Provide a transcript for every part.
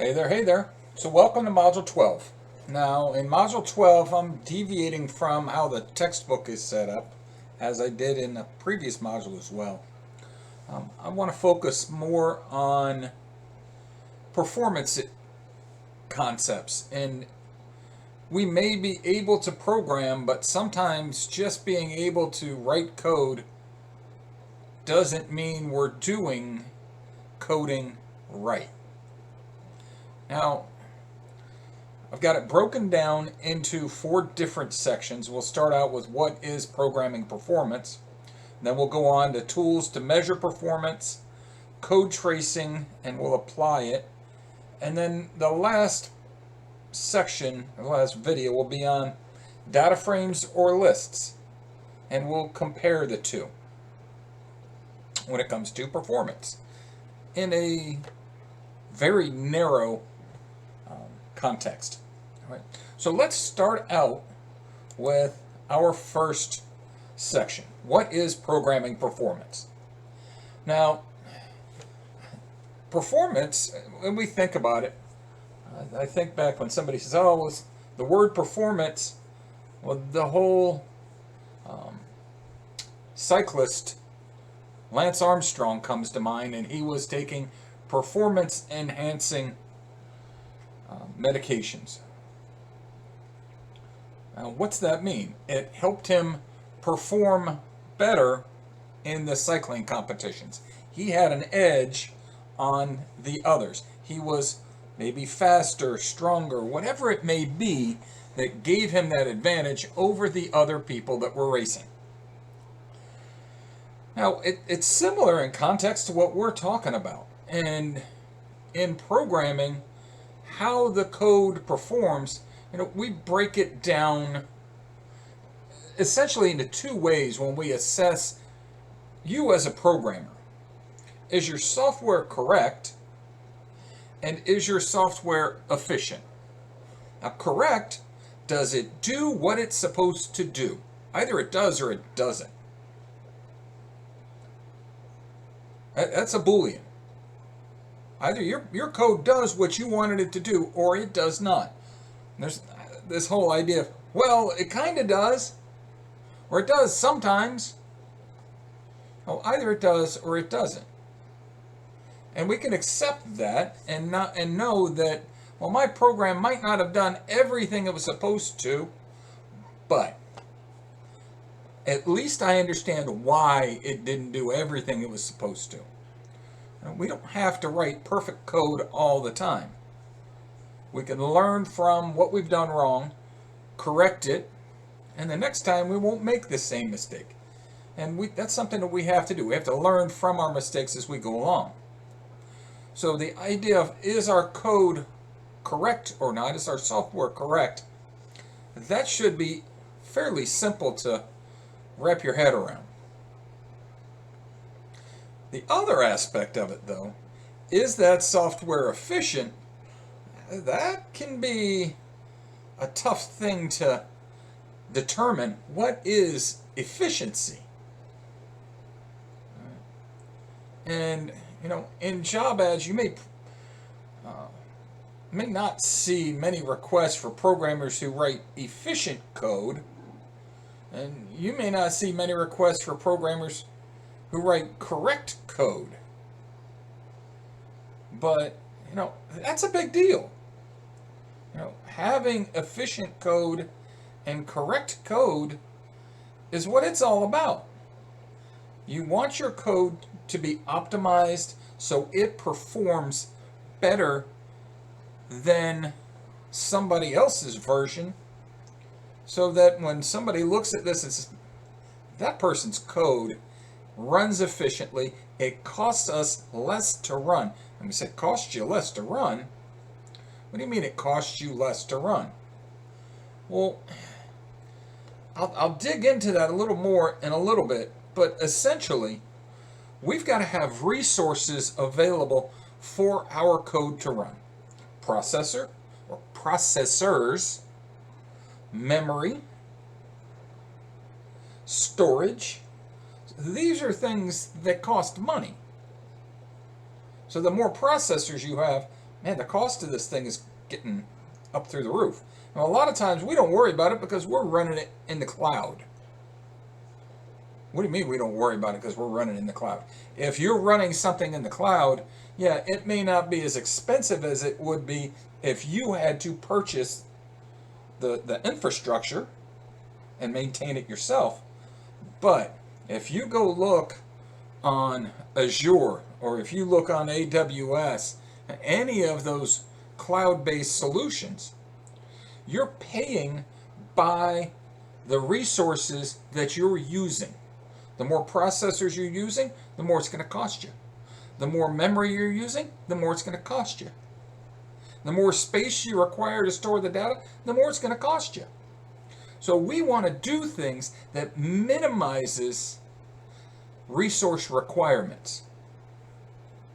Hey there. So welcome to Module 12. Now, in Module 12, I'm deviating from how the textbook is set up, as I did in the previous module as well. I want to focus more on performance concepts, and we may be able to program, but sometimes just being able to write code doesn't mean we're doing coding right. Now, I've got it broken down into 4 different sections. We'll start out with what is programming performance. Then we'll go on to tools to measure performance, code tracing, and we'll apply it. And then the last section, the last video, will be on data frames or lists. And we'll compare the two when it comes to performance in a very narrow context. All right. So let's start out with our first section. What is programming performance? Now, performance, when we think about it, I think back when somebody says, oh, was the word performance, well, the whole cyclist Lance Armstrong comes to mind, and he was taking performance enhancing medications. Now, what's that mean? It helped him perform better in the cycling competitions. He had an edge on the others. He was maybe faster, stronger, whatever it may be that gave him that advantage over the other people that were racing. Now, it's similar in context to what we're talking about. And in programming, how the code performs, we break it down essentially into 2 ways when we assess you as a programmer. Is your software correct? And is your software efficient? Now, correct, does it do what it's supposed to do? Either it does or it doesn't. That's a Boolean. Either your code does what you wanted it to do, or it does not. There's this whole idea of, well, it kind of does, or it does sometimes. Well, either it does or it doesn't. And we can accept that and know that, well, my program might not have done everything it was supposed to, but at least I understand why it didn't do everything it was supposed to. We don't have to write perfect code all the time. We can learn from what we've done wrong, correct it, and the next time we won't make the same mistake. And that's something that we have to do. We have to learn from our mistakes as we go along. So the idea of, is our code correct or not? Is our software correct? That should be fairly simple to wrap your head around. The other aspect of it, though, is that software efficient? That can be a tough thing to determine. What is efficiency? And, in job ads, you may not see many requests for programmers who write efficient code, and you may not see many requests for programmers who write correct code. But, that's a big deal. Having efficient code and correct code is what it's all about. You want your code to be optimized so it performs better than somebody else's version, so that when somebody looks at this, it's that person's code runs efficiently. It costs us less to run. And we said, costs you less to run? What do you mean it costs you less to run? Well, I'll dig into that a little more in a little bit, but essentially, we've got to have resources available for our code to run. Processor or processors, memory, storage. These are things that cost money. So the more processors you have, man, the cost of this thing is getting up through the roof. Now, a lot of times we don't worry about it because we're running it in the cloud. What do you mean we don't worry about it because we're running in the cloud? If you're running something in the cloud, yeah, it may not be as expensive as it would be if you had to purchase the infrastructure and maintain it yourself. But if you go look on Azure or if you look on AWS, any of those cloud-based solutions, you're paying by the resources that you're using. The more processors you're using, the more it's going to cost you. The more memory you're using, the more it's going to cost you. The more space you require to store the data, the more it's going to cost you. So we want to do things that minimizes resource requirements.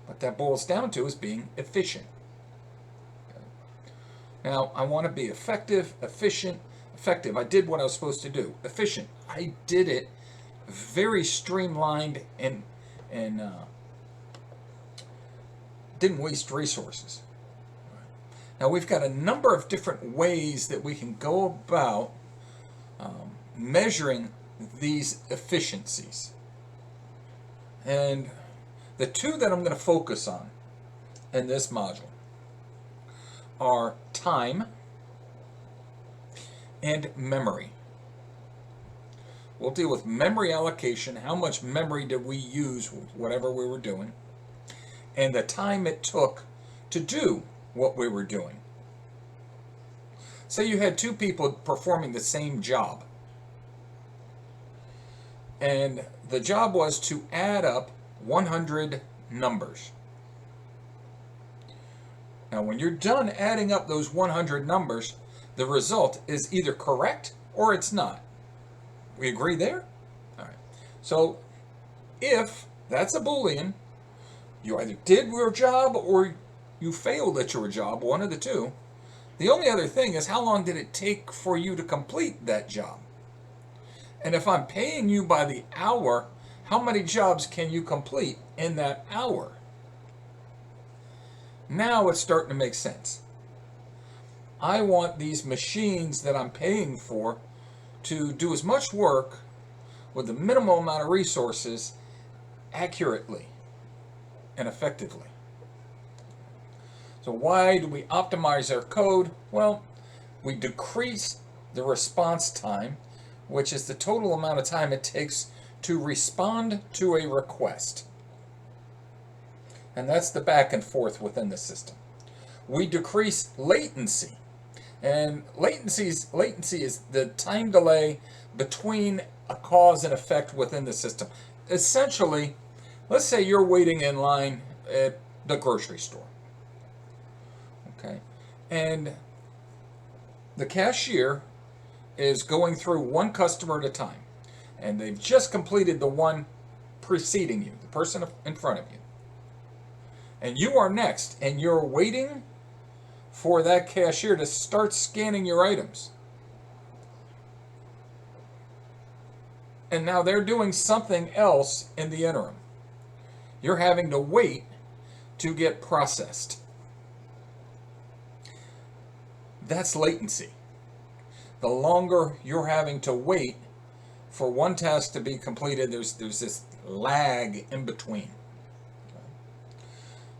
What that boils down to is being efficient. Now, I want to be effective, efficient, effective. I did what I was supposed to do. Efficient. I did it very streamlined and didn't waste resources. Now, we've got a number of different ways that we can go about measuring these efficiencies. And the two that I'm going to focus on in this module are time and memory. We'll deal with memory allocation, how much memory did we use, whatever we were doing, and the time it took to do what we were doing. Say you had two people performing the same job, and the job was to add up 100 numbers. Now, when you're done adding up those 100 numbers, the result is either correct or it's not. We agree there? All right. So, if that's a Boolean, you either did your job or you failed at your job, one of the two. The only other thing is how long did it take for you to complete that job? And if I'm paying you by the hour, how many jobs can you complete in that hour? Now it's starting to make sense. I want these machines that I'm paying for to do as much work with the minimal amount of resources accurately and effectively. So why do we optimize our code? Well, we decrease the response time, which is the total amount of time it takes to respond to a request. And that's the back and forth within the system. We decrease latency. And latency is the time delay between a cause and effect within the system. Essentially, let's say you're waiting in line at the grocery store. Okay. And the cashier is going through one customer at a time. And they've just completed the one preceding you, the person in front of you. And you are next, and you're waiting for that cashier to start scanning your items. And now they're doing something else in the interim. You're having to wait to get processed. That's latency. The longer you're having to wait for one task to be completed, there's this lag in between.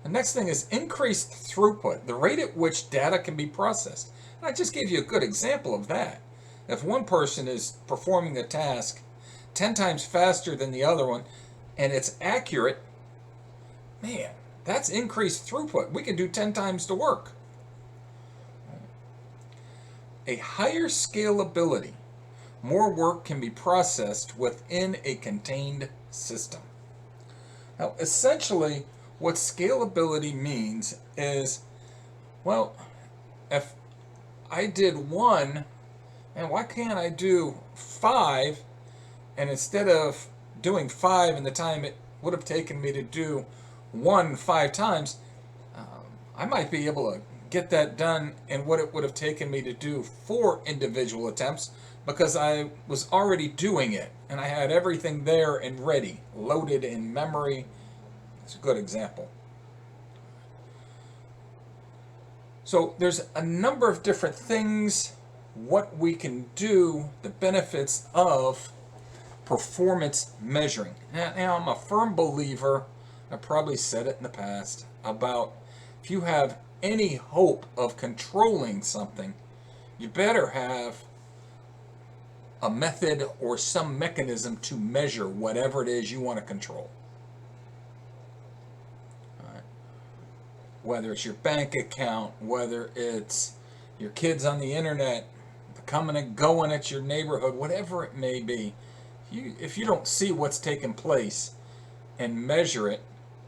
The next thing is increased throughput, the rate at which data can be processed. And I just gave you a good example of that. If one person is performing a task 10 times faster than the other one, and it's accurate, man, that's increased throughput. We can do 10 times the work. A higher scalability. More work can be processed within a contained system. Now, essentially, what scalability means is, well, if I did 1, and why can't I do 5? And instead of doing 5 in the time it would have taken me to do 1 5 times, I might be able to get that done in what it would have taken me to do 4 individual attempts because I was already doing it and I had everything there and ready, loaded in memory. It's a good example. So there's a number of different things, what we can do, the benefits of performance measuring. Now, I'm a firm believer, I probably said it in the past, about if you have any hope of controlling something, you better have a method or some mechanism to measure whatever it is you want to control. All right. Whether it's your bank account, whether it's your kids on the internet, coming and going at your neighborhood, whatever it may be, if you don't see what's taking place and measure it,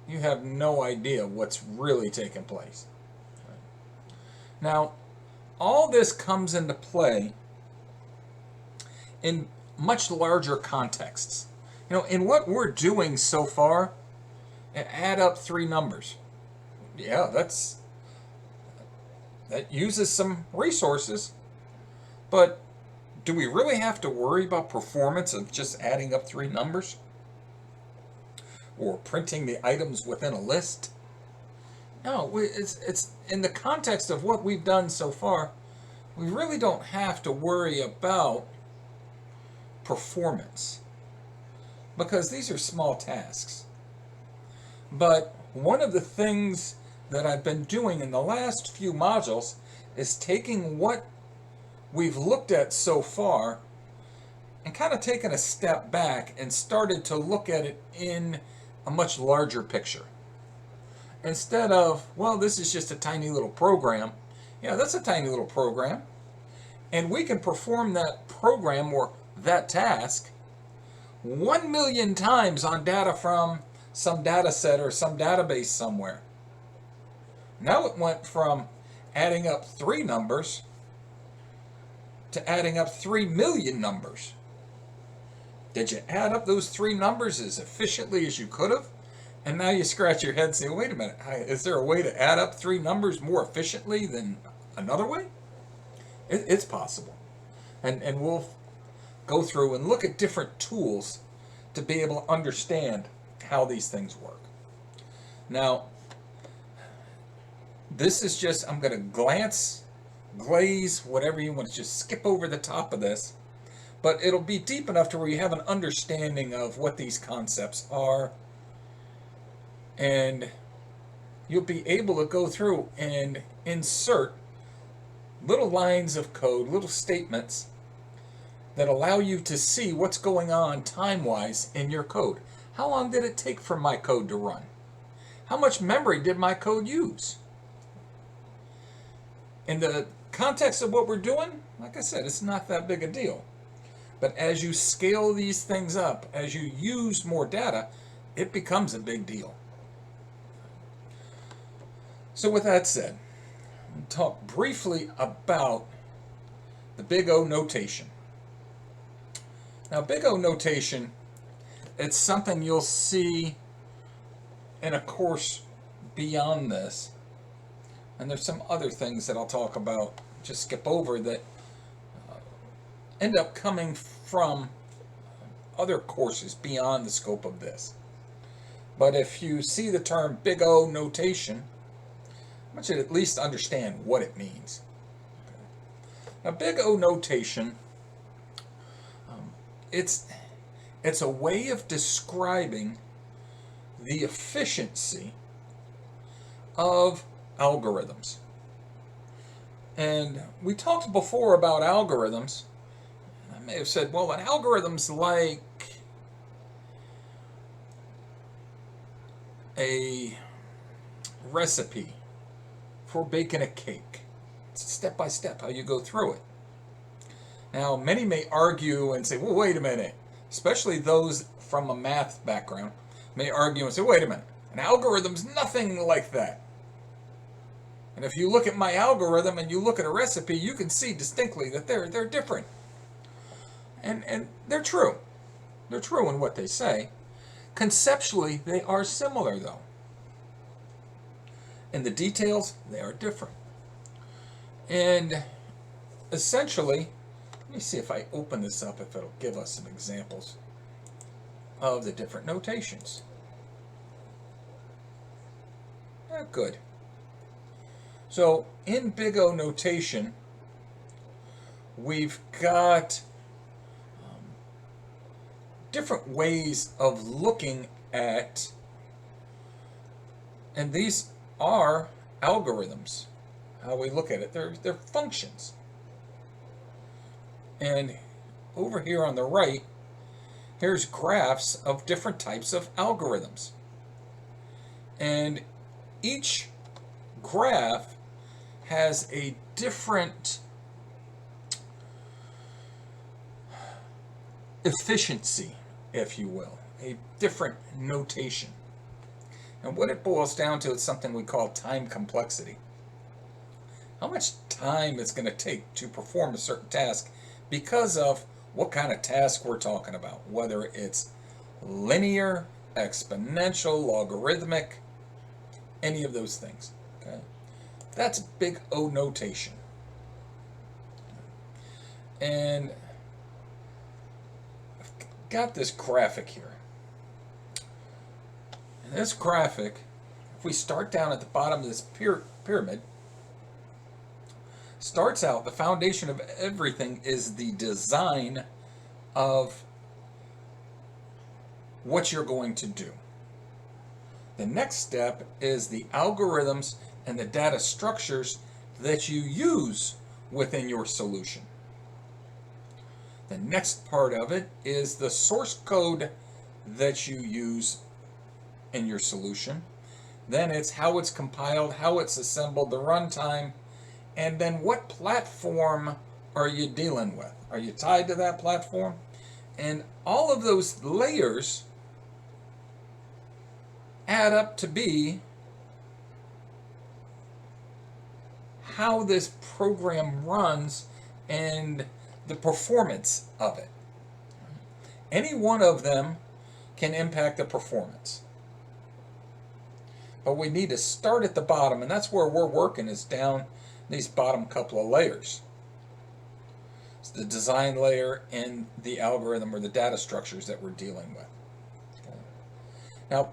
you have no idea what's really taking place. Now, all this comes into play in much larger contexts. In what we're doing so far, add up three numbers. Yeah, that uses some resources, but do we really have to worry about performance of just adding up three numbers? Or printing the items within a list? No, it's in the context of what we've done so far, we really don't have to worry about performance because these are small tasks. But one of the things that I've been doing in the last few modules is taking what we've looked at so far and kind of taken a step back and started to look at it in a much larger picture. Instead of, well, this is just a tiny little program. Yeah, that's a tiny little program. And we can perform that program or that task 1 million times on data from some data set or some database somewhere. Now it went from adding up three numbers to adding up 3 million numbers. Did you add up those three numbers as efficiently as you could have? And now you scratch your head and say, wait a minute, is there a way to add up three numbers more efficiently than another way? It's possible. And we'll go through and look at different tools to be able to understand how these things work. Now, this is just, I'm going to glaze, whatever you want to just skip over the top of this, but it'll be deep enough to where you have an understanding of what these concepts are, and you'll be able to go through and insert little lines of code, little statements that allow you to see what's going on time-wise in your code. How long did it take for my code to run? How much memory did my code use? In the context of what we're doing, like I said, it's not that big a deal. But as you scale these things up, as you use more data, it becomes a big deal. So with that said, I'll talk briefly about the Big O notation. Now, Big O notation, it's something you'll see in a course beyond this. And there's some other things that I'll talk about, just skip over, that end up coming from other courses beyond the scope of this. But if you see the term Big O notation, I want you to at least understand what it means. Now, Big O notation, it's a way of describing the efficiency of algorithms. And we talked before about algorithms. I may have said, well, an algorithm's like a recipe for baking a cake. It's step by step how you go through it. Now, many may argue and say, well, wait a minute, especially those from a math background may argue and say, wait a minute, an algorithm's nothing like that. And if you look at my algorithm and you look at a recipe, you can see distinctly that they're different. And they're true. They're true in what they say. Conceptually, they are similar, though. In the details, they are different. And essentially, let me see if I open this up, if it'll give us some examples of the different notations. Good. So in Big O notation, we've got different ways of looking at, and these are algorithms, how we look at it. They're functions. And over here on the right, here's graphs of different types of algorithms. And each graph has a different efficiency, if you will, a different notation. And what it boils down to is something we call time complexity. How much time it's going to take to perform a certain task because of what kind of task we're talking about, whether it's linear, exponential, logarithmic, any of those things. Okay? That's Big O notation. And I've got this graphic here. And this graphic, if we start down at the bottom of this pyramid, starts out, the foundation of everything is the design of what you're going to do. The next step is the algorithms and the data structures that you use within your solution. The next part of it is the source code that you use in your solution. Then it's how it's compiled, how it's assembled, the runtime, and then what platform are you dealing with? Are you tied to that platform? And all of those layers add up to be how this program runs and the performance of it. Any one of them can impact the performance. But we need to start at the bottom, and that's where we're working, is down these bottom couple of layers. It's the design layer and the algorithm or the data structures that we're dealing with. Okay. Now,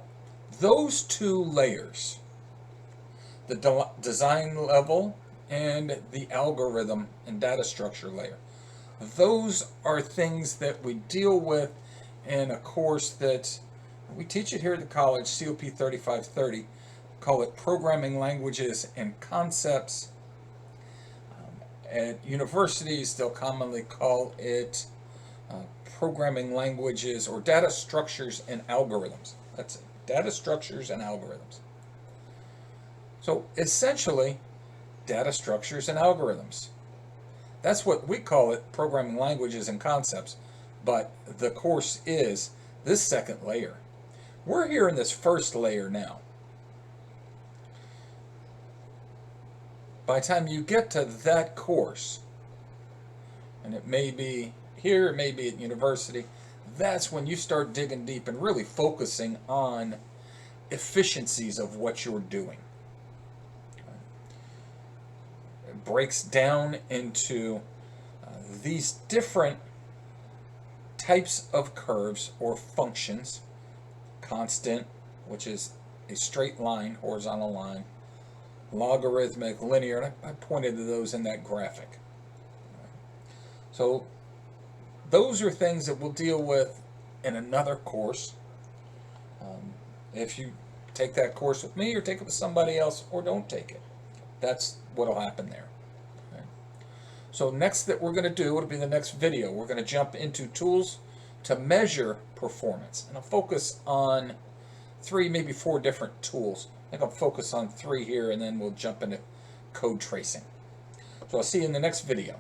those two layers, the design level and the algorithm and data structure layer, those are things that we deal with in a course that we teach it here at the college, COP3530, call it Programming Languages and Concepts. At universities, they'll commonly call it Programming Languages or Data Structures and Algorithms. That's it, Data Structures and Algorithms. So essentially, data structures and algorithms. That's what we call it, Programming Languages and Concepts, but the course is this second layer. We're here in this first layer now. By the time you get to that course, and it may be here, it may be at university, that's when you start digging deep and really focusing on efficiencies of what you're doing. It breaks down into these different types of curves or functions. Constant, which is a straight line, horizontal line, logarithmic, linear, and I pointed to those in that graphic. So those are things that we'll deal with in another course. If you take that course with me or take it with somebody else or don't take it, that's what will happen there. Okay. So next that we're going to do, it'll be the next video, we're going to jump into tools to measure performance. And I'll focus on 3, maybe 4 different tools. I think I'll focus on 3 here, and then we'll jump into code tracing. So I'll see you in the next video.